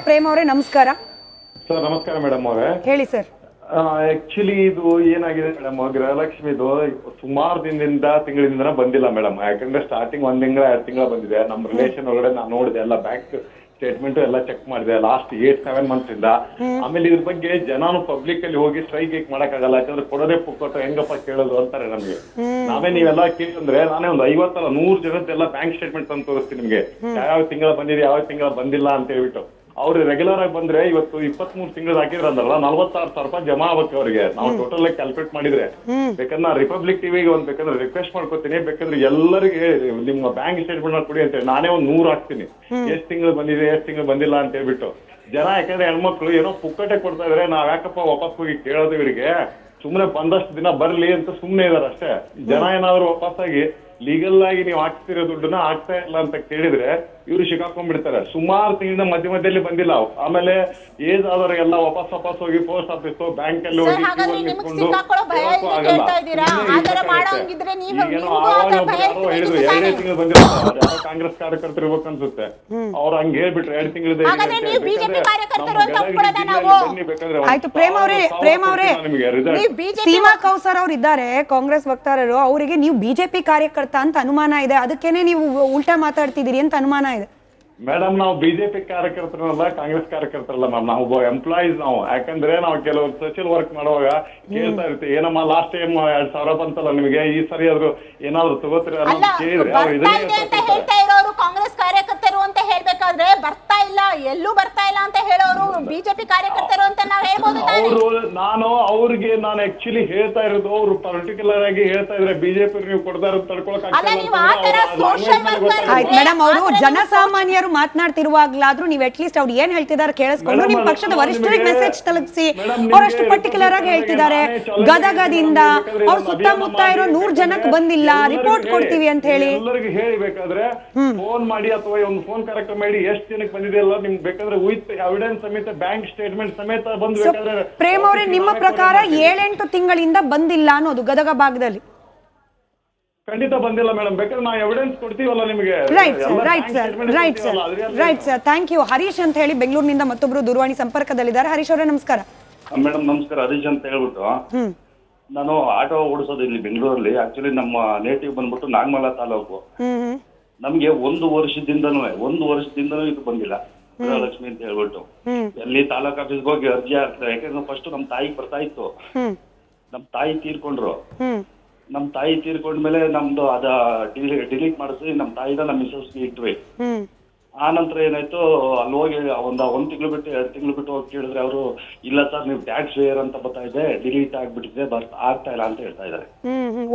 ಪ್ರೇಮ್ ಅವರೇ ನಮಸ್ಕಾರ ಸರ್. ನಮಸ್ಕಾರ ಮೇಡಮ್ ಅವರೇ. ಹೇಳಿ ಸರ್. ಆಕ್ಚುಲಿ ಇದು ಏನಾಗಿದೆ ಮೇಡಮ್, ಗೃಹಲಕ್ಷ್ಮಿದು ಸುಮಾರು ತಿಂಗಳಿಂದ ಬಂದಿಲ್ಲ ಮೇಡಮ್. ಯಾಕಂದ್ರೆ ಸ್ಟಾರ್ಟಿಂಗ್ 1 ತಿಂಗಳ 2 ತಿಂಗಳ ಬಂದಿದೆ. ನಮ್ಮ ರಿಲೇಷನ್ ಒಳಗಡೆ ನಾನು ನೋಡಿದೆ, ಎಲ್ಲ ಬ್ಯಾಂಕ್ ಸ್ಟೇಟ್ಮೆಂಟ್ ಎಲ್ಲ ಚೆಕ್ ಮಾಡಿದೆ ಲಾಸ್ಟ್ 8-7 ಮಂತ್ಸ್ ಇಂದ. ಆಮೇಲೆ ಇದ್ರ ಬಗ್ಗೆ ಜನನು ಪಬ್ಲಿಕ್ ಅಲ್ಲಿ ಹೋಗಿ ಸ್ಟ್ರೈಕ್ ಮಾಡಕ್ಕಾಗಲ್ಲ, ಯಾಕಂದ್ರೆ ಕೊಡೋದೇ ಪುಕ್ಕಟ್ಟು ಹೆಂಗಪ್ಪ ಕೇಳೋದು ಅಂತಾರೆ ನಮ್ಗೆ. ನಾವೇ ನೀವೆಲ್ಲ ಕೇಳಿದ್ರೆ ನಾನೇ ಒಂದು 50 ಅಲ್ಲ 100 ಜನದ್ದೆಲ್ಲ ಬ್ಯಾಂಕ್ ಸ್ಟೇಟ್ಮೆಂಟ್ ತಂದು ತೋರಿಸ್ತೀನಿ ನಿಮ್ಗೆ, ಯಾವ ತಿಂಗಳ ಬಂದಿದೆ ಯಾವ ತಿಂಗಳ ಬಂದಿಲ್ಲ ಅಂತ ಹೇಳ್ಬಿಟ್ಟು. ಅವ್ರು ರೆಗ್ಯುಲರ್ ಆಗಿ ಬಂದ್ರೆ ಇವತ್ತು 23 ತಿಂಗಳು ಹಾಕಿದ್ರಂದ್ರಲ್ಲ 46,000 ರೂಪಾಯಿ ಜಮಾ ಆಗ್ಬೇಕು ಅವ್ರಿಗೆ. ನಾವು ಟೋಟಲ್ ಆಗಿ ಕ್ಯಾಲ್ಕುಲೇಟ್ ಮಾಡಿದ್ರೆ ಬೇಕಂದ್ರೆ ರಿಪಬ್ಲಿಕ್ ಟಿವಿಗೆ ಒಂದ್ ಬೇಕಂದ್ರೆ ರಿಕ್ವೆಸ್ಟ್ ಮಾಡ್ಕೊತೀನಿ, ಬೇಕಂದ್ರೆ ಎಲ್ಲರಿಗೆ ನಿಮ್ಮ ಬ್ಯಾಂಕ್ ಸ್ಟೇಟ್ಮೆಂಟ್ ಕೊಡಿ ಅಂತ ಹೇಳಿ ನಾನೇ ಒಂದ್ 100 ಹಾಕ್ತೀನಿ, ಎಷ್ಟ್ ತಿಂಗಳು ಬಂದಿದೆ ಎಷ್ಟ್ ತಿಂಗಳು ಬಂದಿಲ್ಲ ಅಂತ ಹೇಳ್ಬಿಟ್ಟು. ಜನ ಯಾಕಂದ್ರೆ ಹೆಣ್ಮಕ್ಳು ಏನೋ ಪುಕ್ಕಟೆ ಕೊಡ್ತಾ ಇದ್ರೆ, ನಾವ್ ಯಾಕಪ್ಪ ವಾಪಸ್ ಹೋಗಿ ಕೇಳೋದು ಇವರಿಗೆ, ಸುಮ್ನೆ ಬಂದಷ್ಟು ದಿನ ಬರ್ಲಿ ಅಂತ ಸುಮ್ನೆ ಇದಾರೆ ಅಷ್ಟೇ. ಜನ ಏನಾದ್ರು ವಾಪಸ್ ಆಗಿ ಲೀಗಲ್ ಆಗಿ ನೀವು ಹಾಕ್ತಿರೋ ದುಡ್ಡನ್ನ ಹಾಕ್ತಾ ಇಲ್ಲ ಅಂತ ಕೇಳಿದ್ರೆ ಇವ್ರು ಸಿಕ್ಕಾಕೊಂಡ್ಬಿಡ್ತಾರೆ. ಸುಮಾರು ತಿಂಗಳಿಂದ ಮಧ್ಯದಲ್ಲಿ ಬಂದಿಲ್ಲ. ಆಮೇಲೆ ಏಜ್ ಆದವರಿಗೆಲ್ಲ ವಾಪಸ್ ಹೋಗಿ ಪೋಸ್ಟ್ ಆಫೀಸ್ ಬ್ಯಾಂಕ್ ಅಲ್ಲಿ ಹೋಗಿ ಹೇಳಿದ್ರು 2 ತಿಂಗಳು ಬಂದಿಲ್ಲ. ಯಾರೋ ಕಾಂಗ್ರೆಸ್ ಕಾರ್ಯಕರ್ತರು ಇರ್ಬೇಕು ಅನ್ಸುತ್ತೆ, ಅವ್ರು ಹಂಗೆ ಹೇಳ್ಬಿಟ್ರೆ 2 ತಿಂಗಳಿದೆ. ಆಯ್ತು ಪ್ರೇಮ್ ಅವರೇ ಸೀಮಾ ಕೌಸರ್ ಅವ್ರು ಇದ್ದಾರೆ ಕಾಂಗ್ರೆಸ್ ವಕ್ತಾರರು, ಅವರಿಗೆ ನೀವು ಬಿಜೆಪಿ ಕಾರ್ಯಕರ್ತ ಅಂತ ಅನುಮಾನ ಇದೆ, ಅದಕ್ಕೇನೆ ನೀವು ಉಲ್ಟಾ ಮಾತಾಡ್ತಿದ್ದೀರಿ ಅಂತ ಅನುಮಾನ ಇದೆ. ಮೇಡಮ್ ನಾವು ಬಿಜೆಪಿ ಕಾರ್ಯಕರ್ತರಲ್ಲ, ಕಾಂಗ್ರೆಸ್ ಕಾರ್ಯಕರ್ತರಲ್ಲ ಮ್ಯಾಮ್, ನಾವು ಎಂಪ್ಲಾಯೀಸ್. ನಾವು ಯಾಕಂದ್ರೆ ನಾವು ಕೆಲವು ಸೋಷಿಯಲ್ ವರ್ಕ್ ಮಾಡುವಾಗ ಕೇಳ್ತಾ ಇರ್ತೀವಿ, ಏನಮ್ಮ ಲಾಸ್ಟ್ ಟೈಮ್ 2,000 ಬಂತಲ್ಲ ನಿಮಗೆ, ಈ ಸರಿ ಆದ್ರೂ ಏನಾದ್ರು ತಗೋತೀರ ಅಂತ ಕೇಳಿದ್ರೆ ಕಾಂಗ್ರೆಸ್ ಕಾರ್ಯಕರ್ತರು ಅಂತ ಹೇಳ್ಬೇಕಾದ್ರೆ ಬರ್ತಾ ಇಲ್ಲ, ಎಲ್ಲೂ ಬರ್ತಾ ಇಲ್ಲ ಅಂತ ಹೇಳೋರು ಬಿಜೆಪಿ ಕಾರ್ಯಕರ್ತರು ಅಂತ ನಾವು ಹೇಳ್ಬೋದು. ನಾನು ಅವ್ರಿಗೆ ಆಕ್ಚುಲಿ ಹೇಳ್ತಾ ಇರೋದು, ಅವ್ರು ಪರ್ಟಿಕ್ಯುಲರ್ ಆಗಿ ಹೇಳ್ತಾ ಇದ್ರೆ ಬಿಜೆಪಿ ನೀವು ಕೊಡ್ತಾ ಇರೋದು ತಡ್ಕೊಳಕ್ ಮೇಡಮ್. ಅವರು ಜನಸಾಮಾನ್ಯರು ಮಾತನಾಡ್ತಿರುವಾಗ್ಲಾದ್ರೂ ನೀವು ಅಟ್ ಲೀಸ್ಟ್ ಅವ್ರು ಏನ್ ಹೇಳ್ತಿದ್ದಾರೆ ಕೇಳಿಸ್ಕೊಂಡು ನಿಮ್ ಪಕ್ಷದ ವರಿಷ್ಠರಿಗೆ ಮೆಸೇಜ್ ತಲುಪಿಸಿ. ಅವರಷ್ಟು ಪರ್ಟಿಕ್ಯುಲರ್ ಆಗಿ ಹೇಳ್ತಿದ್ದಾರೆ, ಗದಗದಿಂದ ಅವ್ರ ಸುತ್ತಮುತ್ತ ಇರೋ 100 ಜನಕ್ಕೆ ಬಂದಿಲ್ಲ, ರಿಪೋರ್ಟ್ ಕೊಡ್ತೀವಿ ಅಂತ ಹೇಳಿ. ಎಲ್ಲರಿಗೆ ಹೇಳಿಬೇಕಾದ್ರೆ ಫೋನ್ ಮಾಡಿ ಅಥವಾ ಒಂದು ಫೋನ್ ಕಾರ್ಯಕ್ರಮ ಮಾಡಿ ಎಷ್ಟು ಜನಕ್ಕೆ ಬಂದಿದೆ ಅಲ್ಲ ನಿಮ್ಗೆ ಬೇಕಾದ್ರೆ ವಿತ್ ಎವಿಡೆನ್ಸ್ ಸಮೇತ ಬ್ಯಾಂಕ್ ಸ್ಟೇಟ್ಮೆಂಟ್ ಸಮೇತ ಬಂದು ಬೇಕಾದ್ರೆ. ಪ್ರೇಮ್ ಅವರೇ, ನಿಮ್ಮ ಪ್ರಕಾರ 7-8 ತಿಂಗಳಿಂದ ಬಂದಿಲ್ಲ ಅನ್ನೋದು ಗದಗ ಭಾಗದಲ್ಲಿ ಖಂಡಿತ ಬಂದಿಲ್ಲ ಮೇಡಮ್, ಬೇಕಾದ್ರೆ ನಾವು ಎವಿಡೆನ್ಸ್ ಕೊಡ್ತೀವಲ್ಲ ನಿಮಗೆ. Right sir, thank you. Harish ಅಂತ ಹೇಳಿ ಬೆಂಗಳೂರಿನಿಂದ ಮತ್ತೊಬ್ರು ದೂರವಾಣಿ ಸಂಪರ್ಕದಲ್ಲಿದ್ದಾರೆ. ಹರೀಶ್ ಅವರೇ ನಮಸ್ಕಾರ. ಮೇಡಮ್ ನಮಸ್ಕಾರ. ಹರೀಶ್ ಅಂತ ಹೇಳ್ಬಿಟ್ಟು ನಾನು ಆಟೋ ಓಡಿಸೋದು ಇಲ್ಲಿ ಬೆಂಗಳೂರಲ್ಲಿ. ಆಕ್ಚುಲಿ ನಮ್ಮ ನೇಟಿವ್ ಬಂದ್ಬಿಟ್ಟು ನಾಗಮಲ ತಾಲೂಕು. ನಮ್ಗೆ 1 ವರ್ಷದಿಂದನೂ ಇದು ಬಂದಿಲ್ಲ, ಗೃಹಲಕ್ಷ್ಮಿ ಅಂತ ಹೇಳ್ಬಿಟ್ಟು. ಎಲ್ಲಿ ತಾಲೂಕ್ ಆಫೀಸ್ಗೆ ಹೋಗಿ ಅರ್ಜಿ ಹಾಕ್ತಾರೆ. ಯಾಕಂದ್ರೆ ಫಸ್ಟ್ ನಮ್ ತಾಯಿಗೆ ಬರ್ತಾ ಇತ್ತು, ನಮ್ ತಾಯಿ ತೀರ್ಕೊಂಡ್ರು. ನಮ್ ತಾಯಿ ತೀರ್ಕೊಂಡ್ಮೇಲೆ ನಮ್ದು ಅದ ಡಿಲೀಟ್ ಮಾಡಿಸಿ ನಮ್ ತಾಯಿದ ನಮ್ಮ ಮಿಸಸ್ಗೆ ಇಟ್ವಿ. ಆ ನಂತರ ಏನಾಯ್ತು, ಅಲ್ಲಿ ಹೋಗಿ 1 ತಿಂಗಳು ಬಿಟ್ಟು 2 ತಿಂಗಳು ಬಿಟ್ಟು ಹೋಗಿ ಕೇಳಿದ್ರೆ ಅವರು ಇಲ್ಲ ಸರ್ ನೀವು ಟ್ಯಾಕ್ಸ್ ವೇರ್ ಅಂತ ಬರ್ತಾ ಇದೆ, ಡಿಲೀಟ್ ಆಗ್ಬಿಟ್ಟಿದೆ, ಆಗ್ತಾ ಇಲ್ಲ ಅಂತ ಹೇಳ್ತಾ ಇದಾರೆ.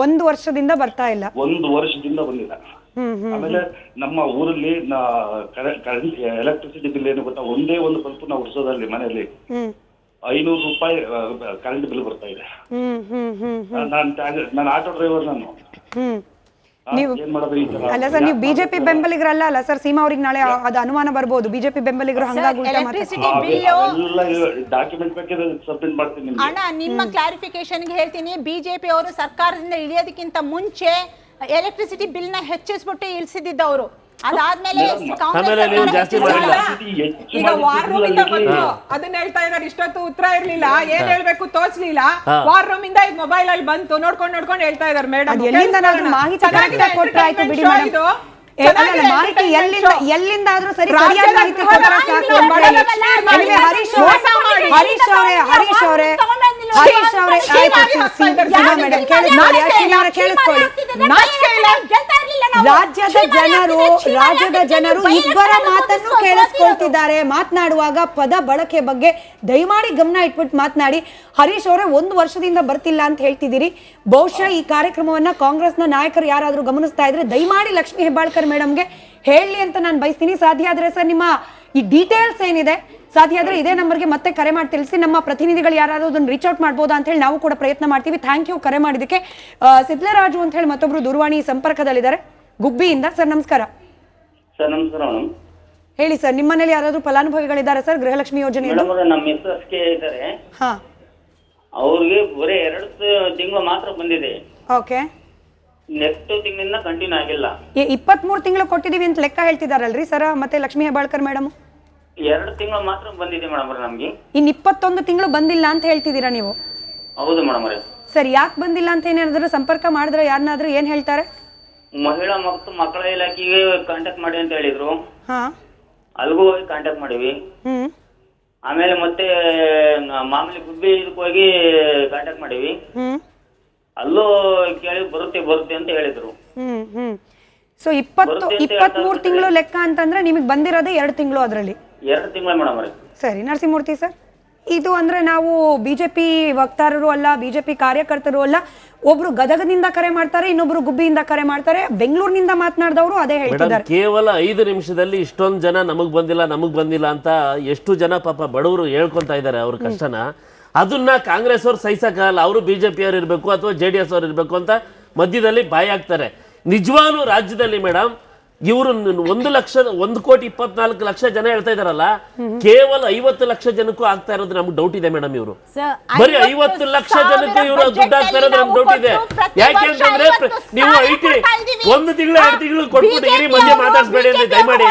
1 ವರ್ಷದಿಂದ ಬರ್ತಾ ಇಲ್ಲ, 1 ವರ್ಷದಿಂದ ಬಂದಿಲ್ಲ. ಆಮೇಲೆ ನಮ್ಮ ಊರಲ್ಲಿ ಎಲೆಕ್ಟ್ರಿಸಿಟಿ ಬಿಲ್ ಏನು ಗೊತ್ತಾ, ಒಂದೇ ಒಂದು ಬಲ್ಪ್ ನಾವು ಉಡ್ಸೋದ್ರಲ್ಲಿ ಮನೆಯಲ್ಲಿ 500 ರೂಪಾಯಿ ಕರೆಂಟ್ ಬಿಲ್ ಬರ್ತಾ ಇದೆ. ನಾನು ಆಟೋ ಡ್ರೈವರ್. ನಾನು ಅಲ್ಲ ಸರ್, ನೀವು ಬಿಜೆಪಿ ಬೆಂಬಲಿಗರಲ್ಲ ಅಲ್ಲ ಸರ್. ಸೀಮಾ ಅವ್ರಿಗೆ ನಾಳೆ ಅದು ಅನುಮಾನ ಬರ್ಬೋದು, ಬಿಜೆಪಿ ಬೆಂಬಲಿಗರು ಹಂಗಾಗಿ ಡಾಕ್ಯುಮೆಂಟ್ ಬೇಕಿದ್ರೆ ಸಬ್ಮಿಟ್ ಮಾಡ್ತೀನಿ. ಅಣ್ಣ ನಿಮ್ಮ ಕ್ಲಾರಿಫಿಕೇಶನ್ ಹೇಳ್ತೀನಿ, ಬಿಜೆಪಿ ಅವರು ಸರ್ಕಾರದಿಂದ ಇಳಿಯೋದಕ್ಕಿಂತ ಮುಂಚೆ ಎಲೆಕ್ಟ್ರಿಸಿಟಿ ಬಿಲ್ ನ ಹೆಚ್ಚಿಸ್ಬಿಟ್ಟು ಇಳಿಸಿದ್ದವರು. ಅದಾದ್ಮೇಲೆ ಈಗ ವಾರ್ ರೂಮ್ ಇಂದ ಬಂದು ಅದನ್ನ ಹೇಳ್ತಾ ಇದಾರೆ. ಇಷ್ಟೊತ್ತು ಉತ್ತರ ಇರ್ಲಿಲ್ಲ, ಏನ್ ಹೇಳ್ಬೇಕು ತೋಚ್ಲಿಲ್ಲ. ವಾರ್ ರೂಮ್ ಇಂದ ಇದು ಮೊಬೈಲ್ ಅಲ್ಲಿ ಬಂತು, ನೋಡ್ಕೊಂಡು ಹೇಳ್ತಾ ಇದಾರೆ. ಮೇಡಮ್ ಮಾಹಿತಿ ಎಲ್ಲಿಂದಾದ್ರೂ ಸರಿ ಸರಿಯಾದ ಮಾಹಿತಿ ಕೊಟ್ಟರೆ ಸಾಕು. ಹರೀಶ್ ಅವರೇ ರಾಜ್ಯದ ಜನರು ಇಬ್ಬರ ಮಾತನ್ನು ಕೇಳಿಸ್ಕೊಳ್ತಿದ್ದಾರೆ. ಮಾತನಾಡುವಾಗ ಪದ ಬಳಕೆ ಬಗ್ಗೆ ದಯಮಾಡಿ ಗಮನ ಇಟ್ಬಿಟ್ಟು ಮಾತನಾಡಿ. ಹರೀಶ್ ಅವರೇ, 1 ವರ್ಷದಿಂದ ಬರ್ತಿಲ್ಲ ಅಂತ ಹೇಳ್ತಿದ್ದೀರಿ. ಬಹುಶಃ ಈ ಕಾರ್ಯಕ್ರಮವನ್ನ ಕಾಂಗ್ರೆಸ್ನ ನಾಯಕರು ಯಾರಾದ್ರೂ ಗಮನಿಸ್ತಾ ಇದ್ರೆ ದಯಮಾಡಿ ಲಕ್ಷ್ಮೀ ಹೆಬ್ಬಾಳ್ಕರ್ ಮೇಡಮ್ಗೆ ಹೇಳಿ ಅಂತ ನಾನು ಬಯಸ್ತೀನಿ. ಸಾಧ್ಯ ಆದ್ರೆ ಸರ್ ನಿಮ್ಮ ಈ ಡೀಟೇಲ್ಸ್ ಏನಿದೆ ಸಾಧ್ಯ ಆದ್ರೆ ಇದೇ ನಂಬರ್ಗೆ ಮತ್ತೆ ಕರೆ ಮಾಡಿ ತಿಳಿಸಿ. ನಮ್ಮ ಪ್ರತಿನಿಧಿಗಳು ಯಾರಾದ್ರೂ ಅದನ್ನ ರೀಚ್ ಔಟ್ ಮಾಡ್ಬೋದಾ ಅಂತ ಹೇಳಿ ನಾವು ಕೂಡ ಪ್ರಯತ್ನ ಮಾಡ್ತೀವಿ. ಥ್ಯಾಂಕ್ ಯು ಕರೆ ಮಾಡಿದಕ್ಕೆ. ಸಿದ್ಲರಾಜು ಅಂತ ಹೇಳಿ ಮತ್ತೊಬ್ರು ದೂರವಾಣಿ ಸಂಪರ್ಕದಲ್ಲಿದ್ದಾರೆ ಗುಬ್ಬಿಯಿಂದ. ಸರ್ ನಮಸ್ಕಾರ. ಸರ್ ನಮಸ್ಕಾರ ಮೇಡಮ್. ಹೇಳಿ ಸರ್, ನಿಮ್ಮ ಮನೇಲಿ ಯಾರಾದ್ರೂ ಫಲಾನುಭವಿಗಳಿದ್ದಾರೆ ಸರ್ ಗೃಹಲಕ್ಷ್ಮಿ ಯೋಜನೆ? ನಮ್ಮ ಮಿಸ್ಸಸ್ಗೆ ಇದ್ದಾರೆ, ಅವ್ರಿಗೆ ಬರೀ 2 ತಿಂಗಳು ಮಾತ್ರ ಬಂದಿದೆ. ಓಕೆ. ನೆಕ್ಸ್ಟ್ ತಿಂಗಳಿಂದ ಕಂಟಿನ್ಯೂ ಆಗಿಲ್ಲ. 23 ತಿಂಗಳು ಕೊಟ್ಟಿದೀವಿ ಅಂತ ಲೆಕ್ಕ ಹೇಳ್ತಿದಾರಲ್ರಿ ಸರ್ ಮತ್ತೆ ಲಕ್ಷ್ಮೀ ಹೆಬ್ಬಾಳ್ಕರ್ ಮೇಡಮ್? 2 ತಿಂಗಳು ಮಾತ್ರ ಬಂದಿದೆ ಮೇಡಮ್ ನಮ್ಗೆ. ಇನ್ 21 ತಿಂಗಳು ಬಂದಿಲ್ಲ ಅಂತ ಹೇಳ್ತಿದ್ದೀರಾ ನೀವು? ಹೌದು ಮೇಡಮ್ ಅವರೇ. ಸರಿ, ಯಾಕೆ ಬಂದಿಲ್ಲ ಅಂತ ಏನಾದ್ರು ಸಂಪರ್ಕ ಮಾಡಿದ್ರೆ ಯಾರನ್ನಾದ್ರೂ ಏನ್ ಹೇಳ್ತಾರೆ? ಮಹಿಳಾ ಮತ್ತು ಮಕ್ಕಳ ಇಲಾಖೆಗೆ ಕಾಂಟ್ಯಾಕ್ಟ್ ಮಾಡಿ ಅಂತ ಹೇಳಿದ್ರು. ಹಾ, ಅಲ್ಲಿಗೂ ಹೋಗಿ ಕಾಂಟ್ಯಾಕ್ಟ್ ಮಾಡಿವಿ. ಆಮೇಲೆ ಮತ್ತೆ ಮಾಮೂಲಿ ಗುಬ್ಬಿ ಇದಕ್ಕೆ ಹೋಗಿ ಕಾಂಟ್ಯಾಕ್ಟ್ ಮಾಡಿವಿ. ಅಲ್ಲೂ ಕೇಳಿ ಬರುತ್ತೆ ಅಂತ ಹೇಳಿದ್ರು. ಸೊ 23 ತಿಂಗಳು ಲೆಕ್ಕ ಅಂತಂದ್ರೆ ನಿಮಗೆ ಬಂದಿರೋದೇ 2 ತಿಂಗಳು ಅದರಲ್ಲಿ. 2 ತಿಂಗಳು ಮೇಡಮ್ ಅವರೇ. ಸರಿ ನರಸಿಂಹಮೂರ್ತಿ ಸರ್, ಇದು ಅಂದ್ರೆ ನಾವು ಬಿಜೆಪಿ ವಕ್ತಾರರು ಅಲ್ಲ, ಬಿಜೆಪಿ ಕಾರ್ಯಕರ್ತರು ಅಲ್ಲ. ಒಬ್ರು ಗದಗದಿಂದ ಕರೆ ಮಾಡ್ತಾರೆ, ಇನ್ನೊಬ್ರು ಗುಬ್ಬಿಯಿಂದ ಕರೆ ಮಾಡ್ತಾರೆ. ಬೆಂಗಳೂರಿನಿಂದ ಮಾತನಾಡಿದವರು ಅದೇ ಹೇಳ್ತಿದ್ದಾರೆ. ಕೇವಲ 5 ನಿಮಿಷದಲ್ಲಿ ಇಷ್ಟೊಂದು ಜನ ನಮಗ್ ಬಂದಿಲ್ಲ ಅಂತ ಎಷ್ಟು ಜನ ಪಾಪ ಬಡವರು ಹೇಳ್ಕೊಂತ ಇದ್ದಾರೆ ಅವ್ರ ಕಷ್ಟನ. ಅದನ್ನ ಕಾಂಗ್ರೆಸ್ ಅವ್ರು ಸಹಿಸಕ್ಕಾಗಲ್ಲ. ಅವರು ಬಿಜೆಪಿ ಅವ್ರು ಇರ್ಬೇಕು ಅಥವಾ JDS ಅವ್ರು ಇರ್ಬೇಕು ಅಂತ ಮಧ್ಯದಲ್ಲಿ ಬಾಯಿ ಹಾಕ್ತಾರೆ. ನಿಜವಾಗ್ಲೂ ರಾಜ್ಯದಲ್ಲಿ ಮೇಡಮ್ ಇವರು 1,24,24,00,000 ಜನ ಹೇಳ್ತಾ ಇದಾರಲ್ಲ, ಕೇವಲ 50 ಲಕ್ಷ ಜನಕ್ಕೂ ಆಗ್ತಾ ಇರೋದು ನಮ್ಗೆ ಡೌಟ್ ಇದೆ ಮೇಡಮ್. ಇವರು ಬರೀ 50 ಲಕ್ಷ ಜನಕ್ಕೂ ಇವರು ದುಡ್ಡು ಆಗ್ತಾ ಇರೋದು ನಮ್ಗೆ ಡೌಟ್ ಇದೆ. ಯಾಕೆ ಅಂತಂದ್ರೆ ನೀವು IT 1 ತಿಂಗಳು 2 ತಿಂಗಳು ಕೊಟ್ಬಿಟ್ಟು ಇರಿ, ಮಧ್ಯೆ ಮಾತಾಡ್ಸ್ಬೇಡಿ ಅಂತ ದಯಮಾಡಿ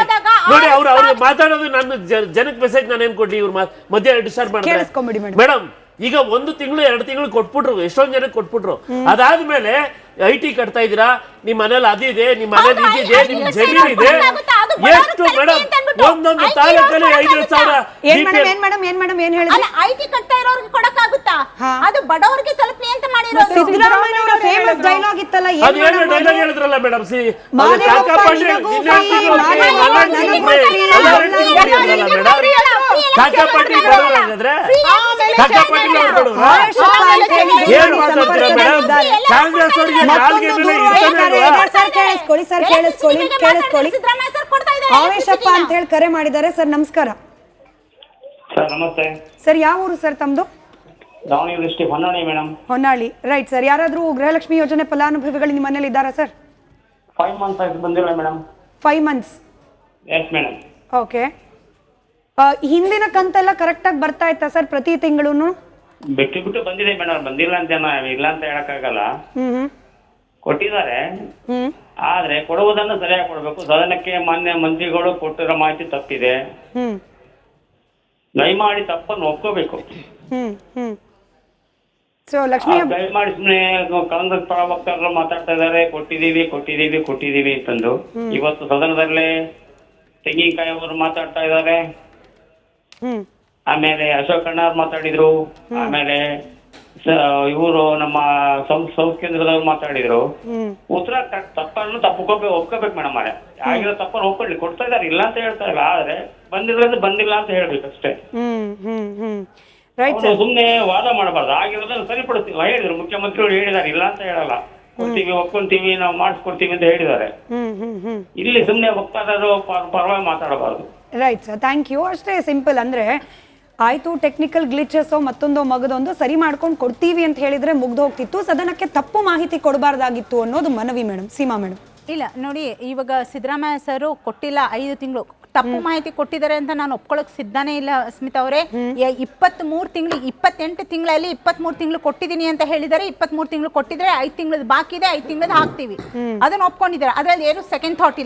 ನೋಡಿ. ಅವ್ರು ಮಾತಾಡೋದು ನನ್ನ ಜನಕ್ಕೆ ಮೆಸೇಜ್ ನಾನು ಏನ್ ಕೊಡ್ಲಿ, ಇವ್ರು ಮಧ್ಯೆ ಡಿಸ್ಟರ್ಬ್ ಮಾಡ್ತಾರೆ ಮೇಡಮ್. ಈಗ 1 ತಿಂಗಳು 2 ತಿಂಗಳು ಕೊಟ್ಬಿಟ್ರು, ಎಷ್ಟೊಂದ್ ಜನಕ್ಕೆ ಕೊಟ್ಬಿಟ್ರು. ಅದಾದ್ಮೇಲೆ IT ಕಟ್ತಾ ಇದೀರಾ, ನಿಮ್ ಮನೇಲಿ ಅದಿದೆ, ನಿಮ್ ಮನೇಲಿ ಇದಿದೆ, ನಿಮ್ ಜಮೀನ್ ಇದೆ. ಎಷ್ಟು ಮೇಡಮ್ ಒಂದೊಂದು ತಾಲೂಕಲ್ಲಿ 5,000 ಏನ್ ಹೇಳಿದ್ರೆ IT ಕಟ್ತಾ ಇರೋರಿಗೆ ಕೊಡಕ್ಕಾಗುತ್ತಾ? ಅದು ಬಡವರಿಗೆ ತಲುಪಲಿ ಅಂತ ಮಾಡಿರೋದು. ಸಿದ್ದರಾಮಯ್ಯ ಅವರ ಫೇಮಸ್ ಡೈಲಾಗ್ ಇತ್ತಲ್ಲ, ಅದೇನು ಡೈಲಾಗ್ ಹೇಳಿದ್ರಲ್ಲ ಮೇಡಮ್, ಕಾಂಗ್ರೆಸ್ ಆವೇಶಪ್ಪ ಅಂತ ಹೇಳಿ ಕರೆ ಮಾಡಿದ್ದಾರೆ. ಸರ್ ನಮಸ್ಕಾರ. ಸರ್ ನಮಸ್ತೆ. ಸರ್ ಯಾವ ಊರು ಸರ್ ತಮ್ದು? Davanagere district Honnali madam. Honnali, right sir. ಯಾರಾದ್ರೂ ಗೃಹಲಕ್ಷ್ಮಿ ಯೋಜನೆ ಫಲಾನುಭವಿಗಳು ನಿಮ್ಮ ಮನೇಲಿ ಇದ್ದಾರಾ ಸರ್? 5 ಮಂತ್ಸ್ ಆಯ್ತು ಬಂದಿಲ್ಲ madam. 5 months? Yes madam. Okay. ಹಿಂದಿನ ಕಂತೆಲ್ಲ ಕರೆಕ್ಟ್ ಆಗಿ ಬರ್ತಾ ಇತ್ತಾ ಸರ್ ಪ್ರತಿ ತಿಂಗಳು? ಬಿಟ್ಟು ಬಂದಿದೆ ಮೇಡಮ್, ಬಂದಿಲ್ಲ ಅಂತ ಇಲ್ಲ ಅಂತ ಹೇಳಕ್ಕಾಗಲ್ಲ. ಕೊಟ್ಟಿದ್ದಾರೆ, ಆದ್ರೆ ಕೊಡುವುದನ್ನು ಸರಿಯಾಗಿ ಕೊಡಬೇಕು. ಸದನಕ್ಕೆ ಮಾನ್ಯ ಮಂತ್ರಿಗಳು ಕೊಟ್ಟಿರೋ ಮಾಹಿತಿ ತಪ್ಪಿದೆ, ದಯಮಾಡಿ ತಪ್ಪನ್ನು ಒಪ್ಕೋಬೇಕು. ದಯಮಾಡಿ ಸುಮ್ಮನೆ ಕಾಂಗ್ರೆಸ್ ಪರ ವಕ್ತಾರರು ಮಾತಾಡ್ತಾ ಇದ್ದಾರೆ, ಕೊಟ್ಟಿದೀವಿ ಅಂತಂದು. ಇವತ್ತು ಸದನದಲ್ಲೇ ತೆಂಗಿನಕಾಯಿ ಅವರು ಮಾತಾಡ್ತಾ ಇದ್ದಾರೆ, ಆಮೇಲೆ ಅಶೋಕ್ ಅಣ್ಣ ಅವ್ರು ಮಾತಾಡಿದ್ರು, ಆಮೇಲೆ ಇವರು ನಮ್ಮ ಸೌತ್ ಕೇಂದ್ರದವ್ರು ಮಾತಾಡಿದ್ರು. ಉತ್ತರ ತಪ್ಪನ್ನು ಒಪ್ಕೋಬೇಕು ಮೇಡಮ್. ಅವರೇ ಆಗಿರೋ ತಪ್ಪನ್ನು ಒಪ್ಕೊಳ್ಳಿ, ಕೊಡ್ತಾ ಇದಾರೆ, ಇಲ್ಲ ಅಂತ ಹೇಳ್ತಾ ಇಲ್ಲ. ಆದ್ರೆ ಬಂದಿಲ್ಲ ಅಂತ ಹೇಳ್ಬೇಕು ಅಷ್ಟೇ. ಸುಮ್ನೆ ವಾದ ಮಾಡಬಾರ್ದು. ಆಗಿರೋದನ್ನ ಸರಿಪಡಿಸ್ತೀವಿ ಹೇಳಿದ್ರು, ಮುಖ್ಯಮಂತ್ರಿಗಳು ಹೇಳಿದ್ದಾರೆ, ಇಲ್ಲ ಅಂತ ಹೇಳಲ್ಲ. ಕೊಡ್ತೀವಿ, ಒಪ್ಕೊಂತೀವಿ, ನಾವು ಮಾಡಿಸ್ಕೊಡ್ತೀವಿ ಅಂತ ಹೇಳಿದ್ದಾರೆ. ಇಲ್ಲಿ ಸುಮ್ನೆ ವಕ್ತಾರರು ಪರವಾಗಿ ಮಾತಾಡಬಾರ್ದು. Right sir, thank you. ಅಷ್ಟೇ ಸಿಂಪಲ್. ಅಂದ್ರೆ ಆಯ್ತು, ಟೆಕ್ನಿಕಲ್ ಗ್ಲಿಚಸ್ ಮತ್ತೊಂದು ಮಗದೊಂದು ಸರಿ ಮಾಡ್ಕೊಂಡು ಕೊಡ್ತೀವಿ ಅಂತ ಹೇಳಿದ್ರೆ ಮುಗ್ದು ಹೋಗ್ತಿತ್ತು. ಸದನಕ್ಕೆ ತಪ್ಪು ಮಾಹಿತಿ ಕೊಡಬಾರ್ದಾಗಿತ್ತು ಅನ್ನೋದು ಮನವಿ ಮೇಡಮ್. ಸೀಮಾ ಮೇಡಮ್. ಇಲ್ಲ ನೋಡಿ, ಇವಾಗ ಸಿದ್ದರಾಮಯ್ಯ ಸರ್ ಕೊಟ್ಟಿಲ್ಲ 5 ತಿಂಗಳು ತಪ್ಪು ಮಾಹಿತಿ ಕೊಟ್ಟಿದ್ದಾರೆ ಅಂತ ನಾನು ಒಪ್ಕೊಳ್ಳೋಕೆ ಸಿದ್ಧನೇ ಇಲ್ಲ ಸ್ಮಿತಾ ಅವರೇ. 23 ತಿಂಗಳು 28 ತಿಂಗಳಲ್ಲಿ 23 ತಿಂಗಳು ಕೊಟ್ಟಿದ್ದೀನಿ ಅಂತ ಹೇಳಿದ್ದಾರೆ. 23 ತಿಂಗಳು ಕೊಟ್ಟಿದ್ರೆ 5 ತಿಂಗಳದ್ದು ಬಾಕಿ ಇದೆ, 5 ತಿಂಗಳದ್ದು ಹಾಕ್ತೀವಿ, ಅದನ್ನ ಒಪ್ಕೊಂಡಿದ್ದಾರೆ. ಅದ್ರಲ್ಲಿ ಏನು ಸೆಕೆಂಡ್ ಥಾಟ್ ಇಲ್ಲ.